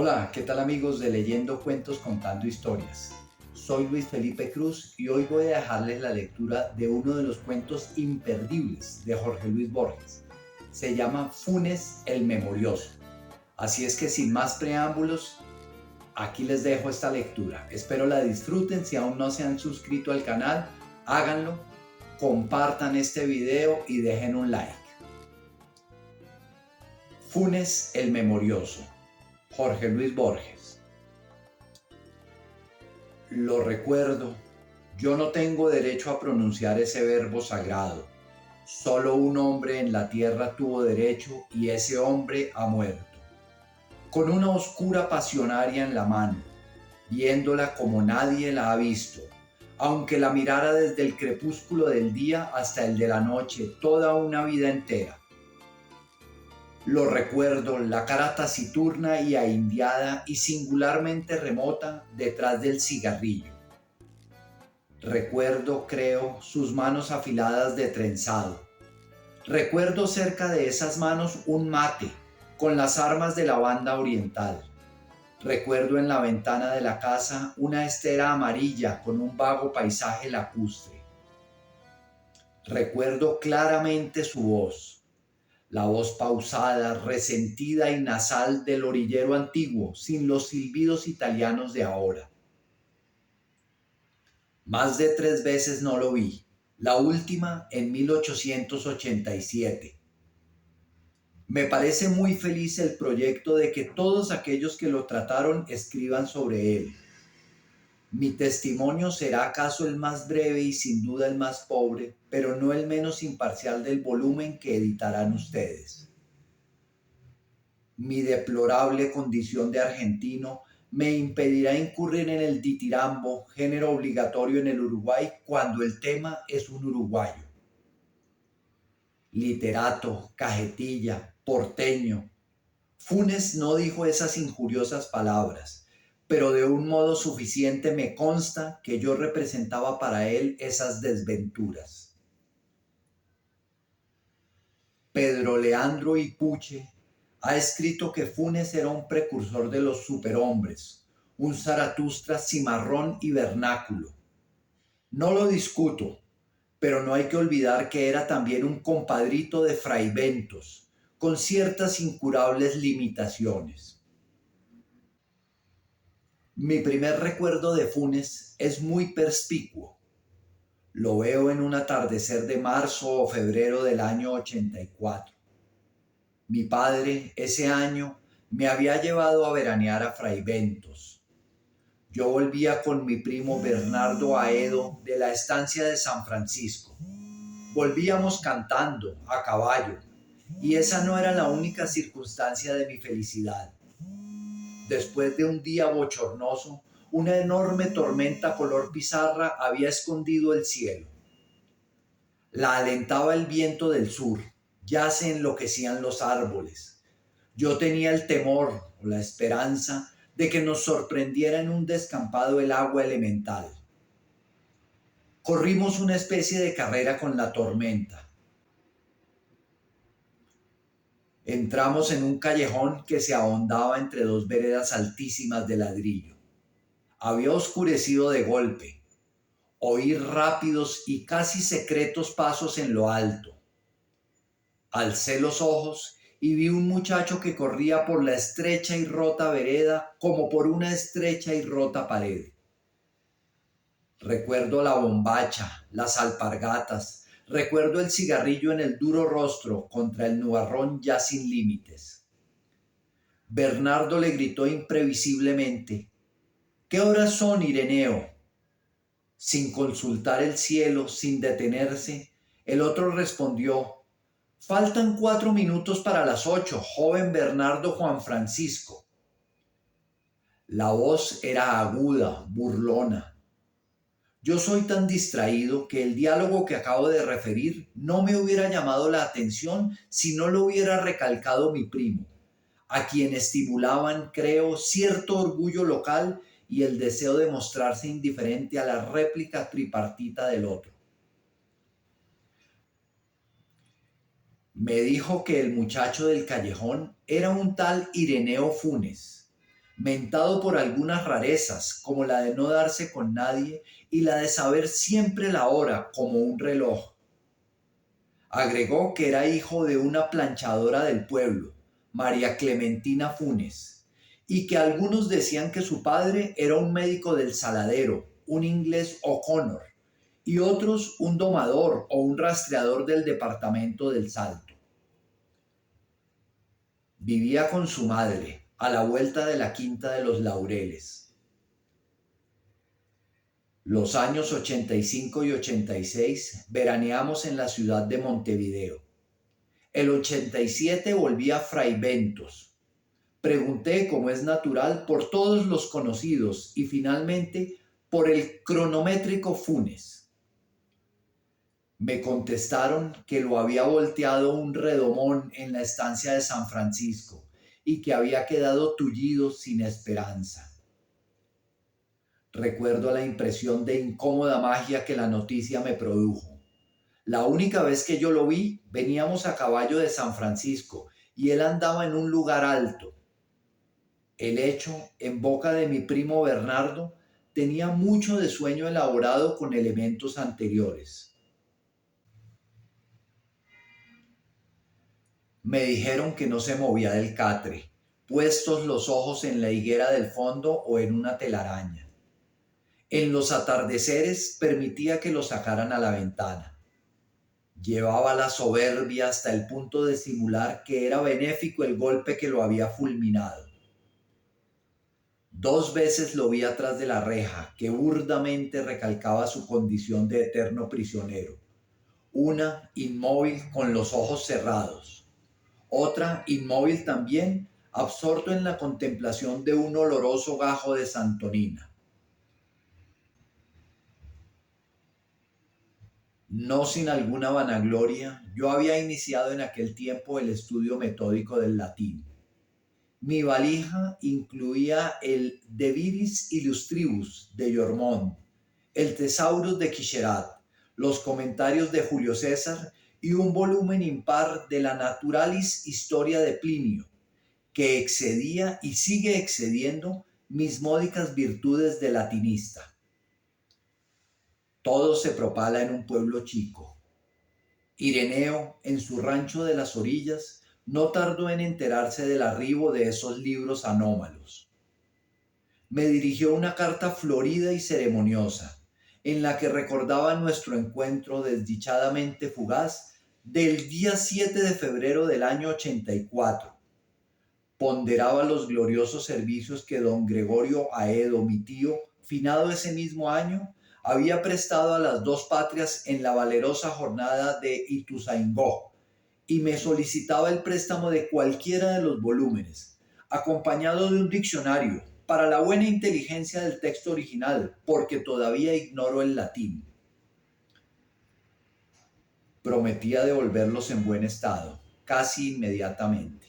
Hola, ¿qué tal amigos de Leyendo Cuentos Contando Historias? Soy Luis Felipe Cruz y hoy voy a dejarles la lectura de uno de los cuentos imperdibles de Jorge Luis Borges. Se llama Funes el Memorioso. Así es que sin más preámbulos, aquí les dejo esta lectura. Espero la disfruten. Si aún no se han suscrito al canal, háganlo, compartan este video y dejen un like. Funes el Memorioso, Jorge Luis Borges. Lo recuerdo. Yo no tengo derecho a pronunciar ese verbo sagrado. Solo un hombre en la tierra tuvo derecho y ese hombre ha muerto. Con una oscura pasionaria en la mano, viéndola como nadie la ha visto, aunque la mirara desde el crepúsculo del día hasta el de la noche, toda una vida entera. Lo recuerdo, la cara taciturna y ahindiada y singularmente remota detrás del cigarrillo. Recuerdo, creo, sus manos afiladas de trenzado. Recuerdo cerca de esas manos un mate con las armas de la banda oriental. Recuerdo en la ventana de la casa una estera amarilla con un vago paisaje lacustre. Recuerdo claramente su voz, la voz pausada, resentida y nasal del orillero antiguo, sin los silbidos italianos de ahora. Más de 3 veces no lo vi, la última en 1887. Me parece muy feliz el proyecto de que todos aquellos que lo trataron escriban sobre él. Mi testimonio será acaso el más breve y sin duda el más pobre, pero no el menos imparcial del volumen que editarán ustedes. Mi deplorable condición de argentino me impedirá incurrir en el ditirambo, género obligatorio en el Uruguay cuando el tema es un uruguayo. Literato, cajetilla, porteño. Funes no dijo esas injuriosas palabras, pero de un modo suficiente me consta que yo representaba para él esas desventuras. Pedro Leandro Ipuche ha escrito que Funes era un precursor de los superhombres, un Zaratustra cimarrón y vernáculo. No lo discuto, pero no hay que olvidar que era también un compadrito de fraiventos, con ciertas incurables limitaciones. Mi primer recuerdo de Funes es muy perspicuo. Lo veo en un atardecer de marzo o febrero del año 84. Mi padre, ese año, me había llevado a veranear a Fraiventos. Yo volvía con mi primo Bernardo Aedo de la estancia de San Francisco. Volvíamos cantando, a caballo, y esa no era la única circunstancia de mi felicidad. Después de un día bochornoso, una enorme tormenta color pizarra había escondido el cielo. La alentaba el viento del sur, ya se enloquecían los árboles. Yo tenía el temor o la esperanza de que nos sorprendiera en un descampado el agua elemental. Corrimos una especie de carrera con la tormenta. Entramos en un callejón que se ahondaba entre dos veredas altísimas de ladrillo. Había oscurecido de golpe. Oí rápidos y casi secretos pasos en lo alto. Alcé los ojos y vi un muchacho que corría por la estrecha y rota vereda como por una estrecha y rota pared. Recuerdo la bombacha, las alpargatas, recuerdo el cigarrillo en el duro rostro contra el nubarrón ya sin límites. Bernardo le gritó imprevisiblemente: ¿Qué horas son, Ireneo? Sin consultar el cielo, sin detenerse, el otro respondió: Faltan 4 minutos para las 8, joven Bernardo Juan Francisco. La voz era aguda, burlona. Yo soy tan distraído que el diálogo que acabo de referir no me hubiera llamado la atención si no lo hubiera recalcado mi primo, a quien estimulaban, creo, cierto orgullo local y el deseo de mostrarse indiferente a la réplica tripartita del otro. Me dijo que el muchacho del callejón era un tal Ireneo Funes. mentado por algunas rarezas, como la de no darse con nadie y la de saber siempre la hora como un reloj. Agregó que era hijo de una planchadora del pueblo, María Clementina Funes, y que algunos decían que su padre era un médico del Saladero, un inglés O'Connor, y otros un domador o un rastreador del departamento del Salto. Vivía con su madre, a la vuelta de la Quinta de los Laureles. Los años 85 y 86 veraneamos en la ciudad de Montevideo. El 87 volví a Fraiventos. Pregunté, como es natural, por todos los conocidos y finalmente por el cronométrico Funes. Me contestaron que lo había volteado un redomón en la estancia de San Francisco y que había quedado tullido sin esperanza. Recuerdo la impresión de incómoda magia que la noticia me produjo. La única vez que yo lo vi, veníamos a caballo de San Francisco y él andaba en un lugar alto. El hecho, en boca de mi primo Bernardo, tenía mucho de sueño elaborado con elementos anteriores. Me dijeron que no se movía del catre, puestos los ojos en la higuera del fondo o en una telaraña. En los atardeceres permitía que lo sacaran a la ventana. Llevaba la soberbia hasta el punto de simular que era benéfico el golpe que lo había fulminado. 2 veces lo vi atrás de la reja, que burdamente recalcaba su condición de eterno prisionero. Una inmóvil con los ojos cerrados. Otra inmóvil también, absorto en la contemplación de un oloroso gajo de santonina. No sin alguna vanagloria, yo había iniciado en aquel tiempo el estudio metódico del latín. Mi valija incluía el De Viris Illustribus de Jormont, el Thesaurus de Quicherat, los comentarios de Julio César y un volumen impar de la Naturalis Historia de Plinio, que excedía y sigue excediendo mis módicas virtudes de latinista. Todo se propala en un pueblo chico. Ireneo, en su rancho de las orillas, no tardó en enterarse del arribo de esos libros anómalos. Me dirigió una carta florida y ceremoniosa, en la que recordaba nuestro encuentro desdichadamente fugaz del día 7 de febrero del año 84. Ponderaba los gloriosos servicios que don Gregorio Aedo, mi tío, finado ese mismo año, había prestado a las dos patrias en la valerosa jornada de Ituzaingó, y me solicitaba el préstamo de cualquiera de los volúmenes, acompañado de un diccionario, para la buena inteligencia del texto original, porque todavía ignoro el latín. Prometía devolverlos en buen estado, casi inmediatamente.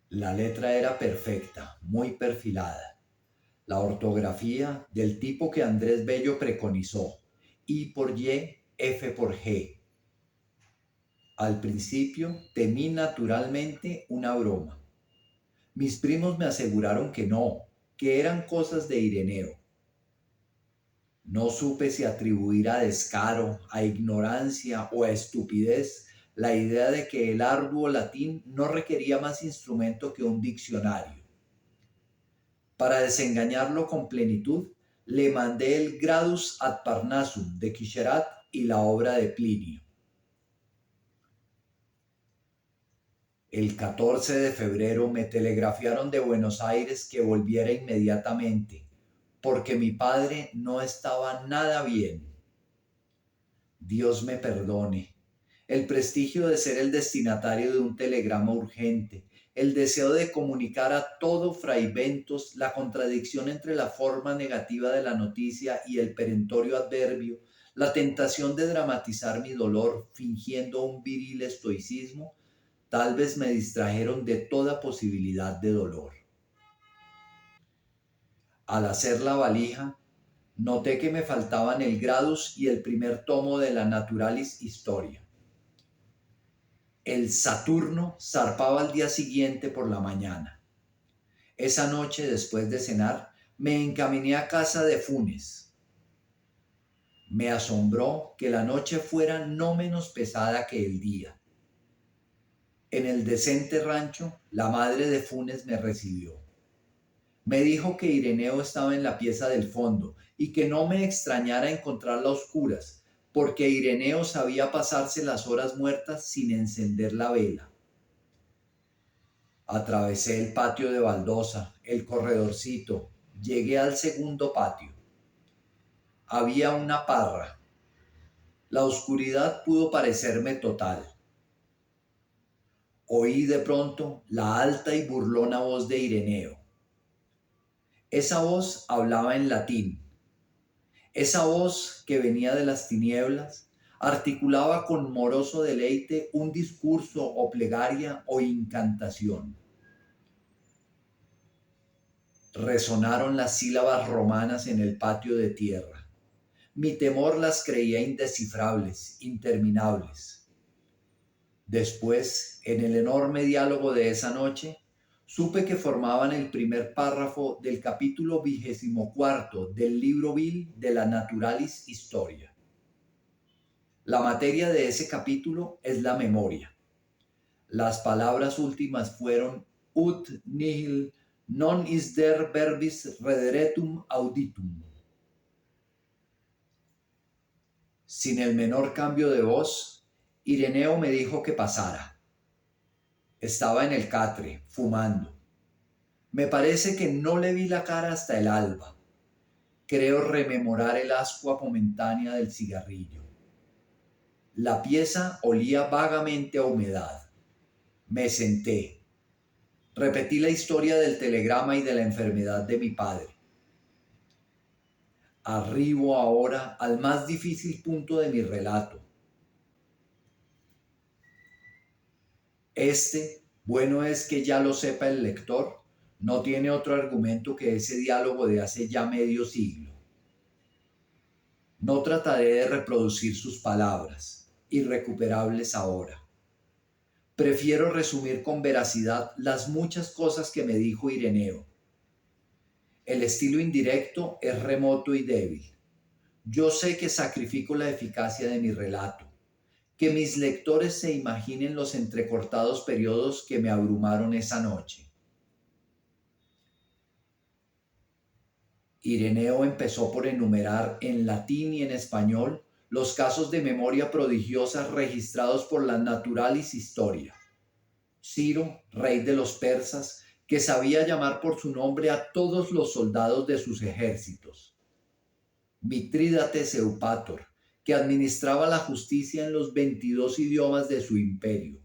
La letra era perfecta, muy perfilada. La ortografía del tipo que Andrés Bello preconizó, I por Y, F por G. Al principio temí naturalmente una broma. Mis primos me aseguraron que no, que eran cosas de Ireneo. No supe si atribuir a descaro, a ignorancia o a estupidez la idea de que el arduo latín no requería más instrumento que un diccionario. Para desengañarlo con plenitud, le mandé el Gradus ad Parnassum de Quicherat y la obra de Plinio. El 14 de febrero me telegrafiaron de Buenos Aires que volviera inmediatamente, porque mi padre no estaba nada bien. Dios me perdone. El prestigio de ser el destinatario de un telegrama urgente, el deseo de comunicar a todo Fraiventos la contradicción entre la forma negativa de la noticia y el perentorio adverbio, la tentación de dramatizar mi dolor fingiendo un viril estoicismo, tal vez me distrajeron de toda posibilidad de dolor. Al hacer la valija, noté que me faltaban el Gradus y el primer tomo de la Naturalis Historia. El Saturno zarpaba al día siguiente por la mañana. Esa noche, después de cenar, me encaminé a casa de Funes. Me asombró que la noche fuera no menos pesada que el día. En el decente rancho, la madre de Funes me recibió. Me dijo que Ireneo estaba en la pieza del fondo y que no me extrañara encontrarla a oscuras, porque Ireneo sabía pasarse las horas muertas sin encender la vela. Atravesé el patio de baldosa, el corredorcito, llegué al segundo patio. Había una parra. La oscuridad pudo parecerme total. Oí de pronto la alta y burlona voz de Ireneo. Esa voz hablaba en latín. Esa voz que venía de las tinieblas articulaba con moroso deleite un discurso o plegaria o incantación. Resonaron las sílabas romanas en el patio de tierra. Mi temor las creía indescifrables, interminables. Después, en el enorme diálogo de esa noche, supe que formaban el primer párrafo del capítulo 24 del libro vil de la Naturalis Historia. La materia de ese capítulo es la memoria. Las palabras últimas fueron ut nihil non isder verbis rederetum auditum. Sin el menor cambio de voz, Ireneo me dijo que pasara. Estaba en el catre, fumando. Me parece que no le vi la cara hasta el alba. Creo rememorar el ascua momentánea del cigarrillo. La pieza olía vagamente a humedad. Me senté. Repetí la historia del telegrama y de la enfermedad de mi padre. Arribo ahora al más difícil punto de mi relato. Bueno es que ya lo sepa el lector, no tiene otro argumento que ese diálogo de hace ya medio siglo. No trataré de reproducir sus palabras, irrecuperables ahora. Prefiero resumir con veracidad las muchas cosas que me dijo Ireneo. El estilo indirecto es remoto y débil. Yo sé que sacrifico la eficacia de mi relato, que mis lectores se imaginen los entrecortados periodos que me abrumaron esa noche. Ireneo empezó por enumerar en latín y en español los casos de memoria prodigiosa registrados por la Naturalis Historia. Ciro, rey de los persas, que sabía llamar por su nombre a todos los soldados de sus ejércitos. Mitrídates Eupator, que administraba la justicia en los 22 idiomas de su imperio.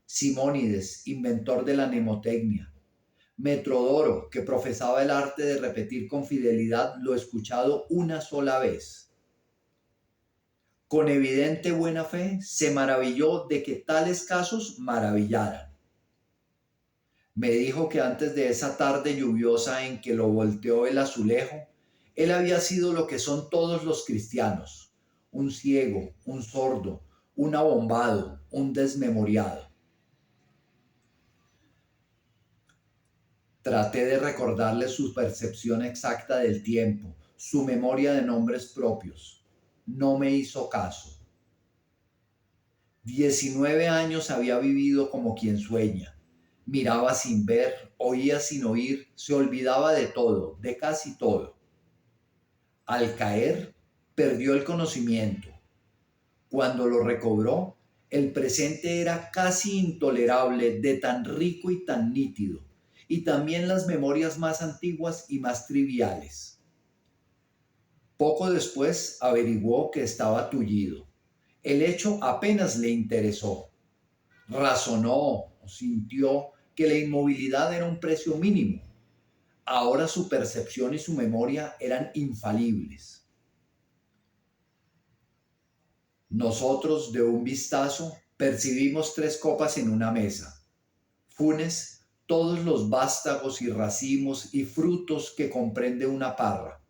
Simónides, inventor de la mnemotecnia. Metrodoro, que profesaba el arte de repetir con fidelidad lo escuchado una sola vez. Con evidente buena fe, se maravilló de que tales casos maravillaran. Me dijo que antes de esa tarde lluviosa en que lo volteó el azulejo, él había sido lo que son todos los cristianos, un ciego, un sordo, un abombado, un desmemoriado. Traté de recordarle su percepción exacta del tiempo, su memoria de nombres propios. No me hizo caso. 19 años había vivido como quien sueña. Miraba sin ver, oía sin oír, se olvidaba de todo, de casi todo. Al caer, perdió el conocimiento. Cuando lo recobró, el presente era casi intolerable de tan rico y tan nítido, y también las memorias más antiguas y más triviales. Poco después averiguó que estaba tullido. El hecho apenas le interesó. Razonó, sintió que la inmovilidad era un precio mínimo. Ahora su percepción y su memoria eran infalibles. Nosotros, de un vistazo, percibimos 3 copas en una mesa. Funes, todos los vástagos y racimos y frutos que comprende una parra.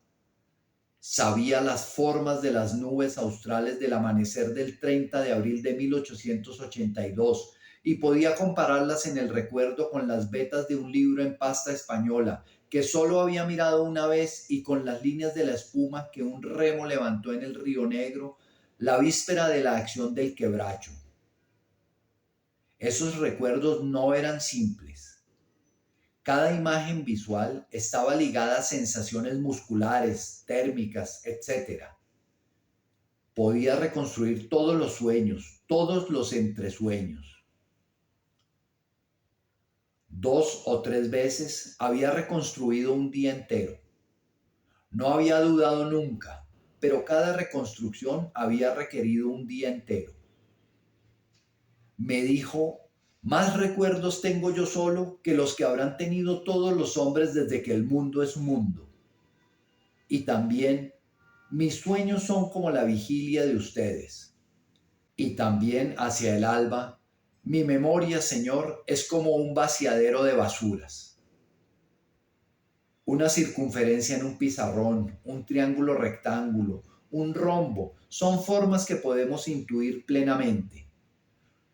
Sabía las formas de las nubes australes del amanecer del 30 de abril de 1882 y podía compararlas en el recuerdo con las vetas de un libro en pasta española que solo había mirado una vez y con las líneas de la espuma que un remo levantó en el Río Negro la víspera de la acción del Quebracho. Esos recuerdos no eran simples. Cada imagen visual estaba ligada a sensaciones musculares, térmicas, etc. Podía reconstruir todos los sueños, todos los entresueños. 2 o 3 veces había reconstruido un día entero. No había dudado nunca, pero cada reconstrucción había requerido un día entero. Me dijo, más recuerdos tengo yo solo que los que habrán tenido todos los hombres desde que el mundo es mundo. Y también, mis sueños son como la vigilia de ustedes. Y también hacia el alba, mi memoria, Señor, es como un vaciadero de basuras. Una circunferencia en un pizarrón, un triángulo rectángulo, un rombo, son formas que podemos intuir plenamente.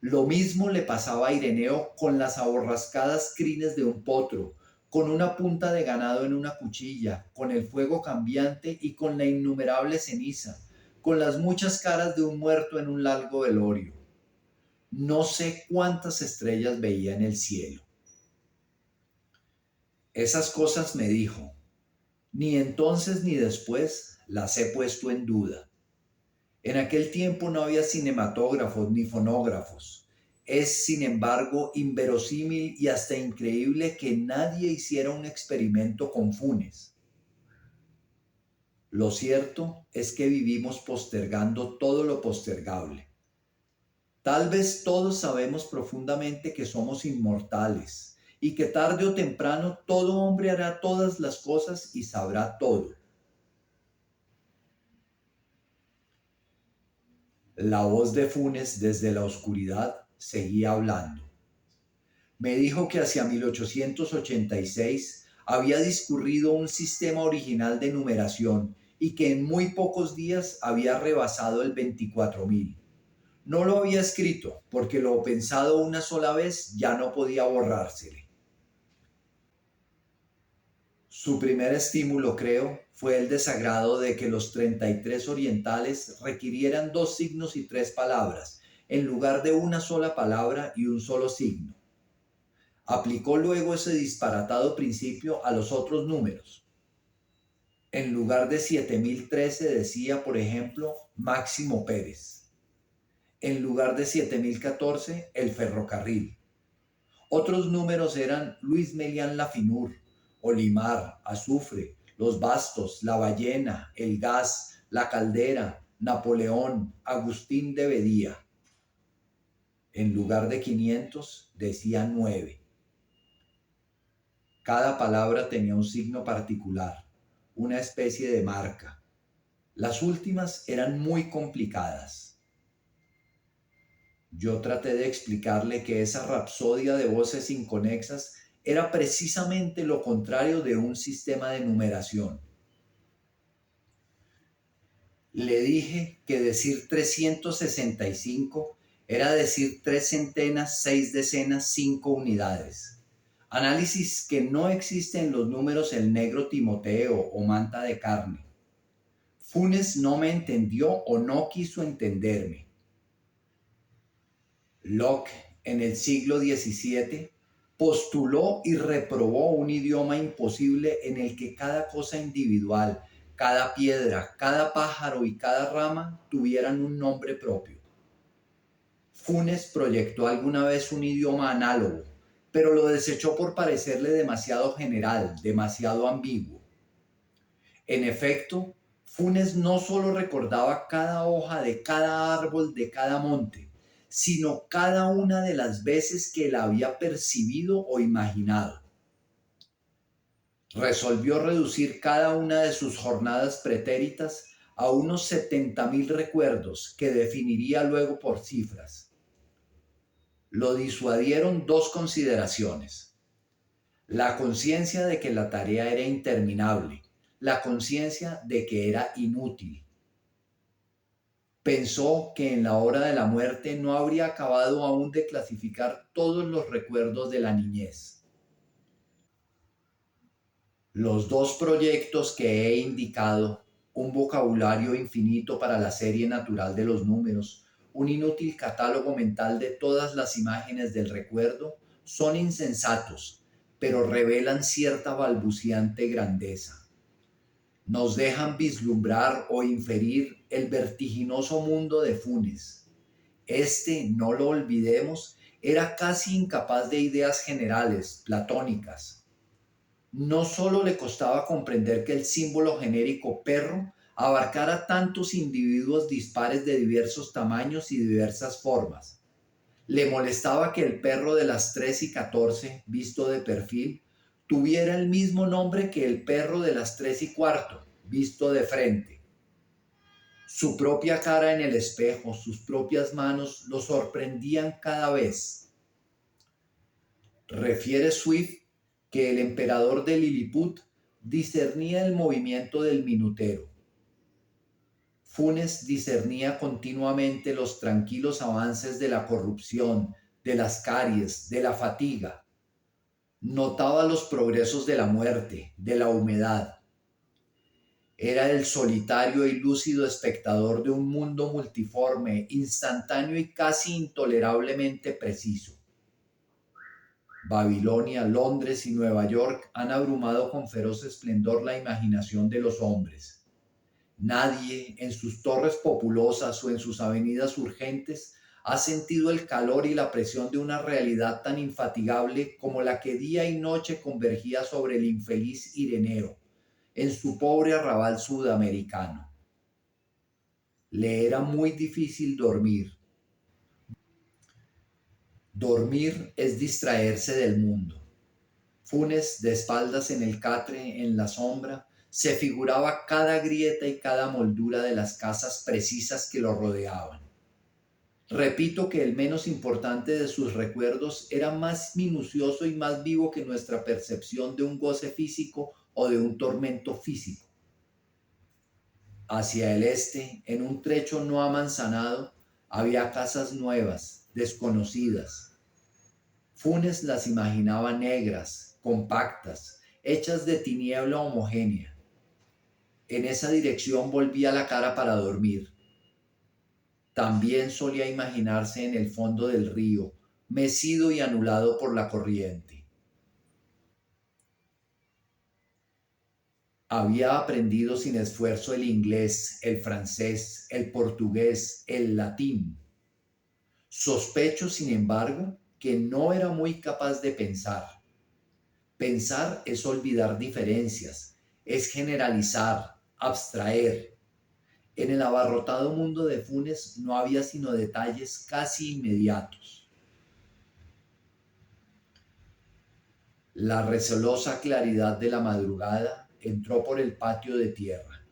Lo mismo le pasaba a Ireneo con las aborrascadas crines de un potro, con una punta de ganado en una cuchilla, con el fuego cambiante y con la innumerable ceniza, con las muchas caras de un muerto en un largo velorio. No sé cuántas estrellas veía en el cielo. Esas cosas me dijo, ni entonces ni después las he puesto en duda. En aquel tiempo no había cinematógrafos ni fonógrafos. Es, sin embargo, inverosímil y hasta increíble que nadie hiciera un experimento con Funes. Lo cierto es que vivimos postergando todo lo postergable. Tal vez todos sabemos profundamente que somos inmortales y que tarde o temprano todo hombre hará todas las cosas y sabrá todo. La voz de Funes desde la oscuridad seguía hablando. Me dijo que hacia 1886 había discurrido un sistema original de numeración y que en muy pocos días había rebasado el 24.000. No lo había escrito porque lo pensado una sola vez ya no podía borrársele. Su primer estímulo, creo, fue el desagrado de que los 33 orientales requirieran 2 signos y 3 palabras, en lugar de una sola palabra y un solo signo. Aplicó luego ese disparatado principio a los otros números. En lugar de 7013 decía, por ejemplo, Máximo Pérez. En lugar de 7014, el ferrocarril. Otros números eran Luis Melián Lafinur, Olimar, Azufre, Los Bastos, La Ballena, El Gas, La Caldera, Napoleón, Agustín de Bedía. En lugar de 500 decía 9. Cada palabra tenía un signo particular, una especie de marca. Las últimas eran muy complicadas. Yo traté de explicarle que esa rapsodia de voces inconexas era precisamente lo contrario de un sistema de numeración. Le dije que decir 365 era decir 3 centenas, 6 decenas, 5 unidades. Análisis que no existe en los números el negro Timoteo o manta de carne. Funes no me entendió o no quiso entenderme. Locke, en el siglo XVII, postuló y reprobó un idioma imposible en el que cada cosa individual, cada piedra, cada pájaro y cada rama tuvieran un nombre propio. Funes proyectó alguna vez un idioma análogo, pero lo desechó por parecerle demasiado general, demasiado ambiguo. En efecto, Funes no solo recordaba cada hoja de cada árbol de cada monte, sino cada una de las veces que la había percibido o imaginado. Resolvió reducir cada una de sus jornadas pretéritas a unos 70.000 recuerdos que definiría luego por cifras. Lo disuadieron 2 consideraciones: la conciencia de que la tarea era interminable, la conciencia de que era inútil. Pensó que en la hora de la muerte no habría acabado aún de clasificar todos los recuerdos de la niñez. Los dos proyectos que he indicado, un vocabulario infinito para la serie natural de los números, un inútil catálogo mental de todas las imágenes del recuerdo, son insensatos, pero revelan cierta balbuciante grandeza. Nos dejan vislumbrar o inferir el vertiginoso mundo de Funes. Este, no lo olvidemos, era casi incapaz de ideas generales, platónicas. No solo le costaba comprender que el símbolo genérico perro abarcara tantos individuos dispares de diversos tamaños y diversas formas. Le molestaba que el perro de las 3:14, visto de perfil, tuviera el mismo nombre que el perro de las 3:15, visto de frente. Su propia cara en el espejo, sus propias manos, lo sorprendían cada vez. Refiere Swift que el emperador de Lilliput discernía el movimiento del minutero. Funes discernía continuamente los tranquilos avances de la corrupción, de las caries, de la fatiga. Notaba los progresos de la muerte, de la humedad. Era el solitario y lúcido espectador de un mundo multiforme, instantáneo y casi intolerablemente preciso. Babilonia, Londres y Nueva York han abrumado con feroz esplendor la imaginación de los hombres. Nadie en sus torres populosas o en sus avenidas urgentes ha sentido el calor y la presión de una realidad tan infatigable como la que día y noche convergía sobre el infeliz Ireneo en su pobre arrabal sudamericano. Le era muy difícil dormir. Dormir es distraerse del mundo. Funes, de espaldas en el catre, en la sombra, se figuraba cada grieta y cada moldura de las casas precisas que lo rodeaban. Repito que el menos importante de sus recuerdos era más minucioso y más vivo que nuestra percepción de un goce físico o de un tormento físico. Hacia el este, en un trecho no amanzanado, había casas nuevas, desconocidas. Funes las imaginaba negras, compactas, hechas de tiniebla homogénea. En esa dirección volvía la cara para dormir. También solía imaginarse en el fondo del río, mecido y anulado por la corriente. Había aprendido sin esfuerzo el inglés, el francés, el portugués, el latín. Sospecho, sin embargo, que no era muy capaz de pensar. Pensar es olvidar diferencias, es generalizar, abstraer. En el abarrotado mundo de Funes no había sino detalles casi inmediatos. La recelosa claridad de la madrugada entró por el patio de tierra.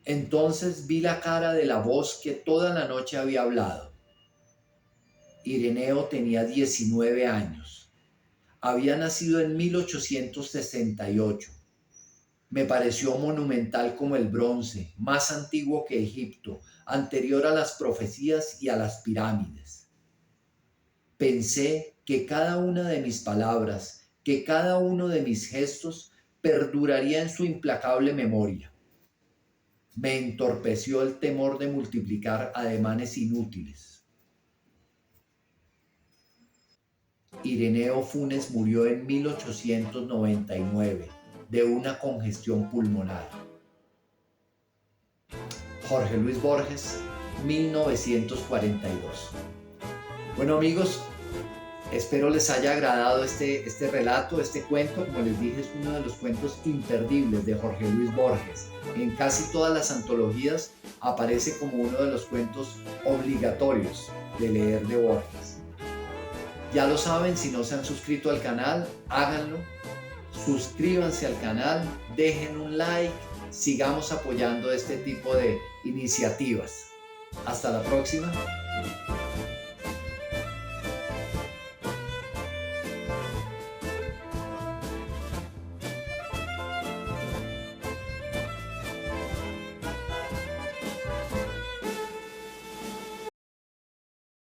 Entonces vi la cara de la voz que toda la noche había hablado. Ireneo tenía 19 años. Había nacido en 1868. Me pareció monumental como el bronce, más antiguo que Egipto, anterior a las profecías y a las pirámides. Pensé que cada una de mis palabras, que cada uno de mis gestos perduraría en su implacable memoria. Me entorpeció el temor de multiplicar ademanes inútiles. Ireneo Funes murió en 1899 de una congestión pulmonar. Jorge Luis Borges, 1942. Bueno, amigos, espero les haya agradado este relato, este cuento. Como les dije, es uno de los cuentos imperdibles de Jorge Luis Borges. En casi todas las antologías aparece como uno de los cuentos obligatorios de leer de Borges. Ya lo saben, si no se han suscrito al canal, háganlo. Suscríbanse al canal, dejen un like, sigamos apoyando este tipo de iniciativas. Hasta la próxima.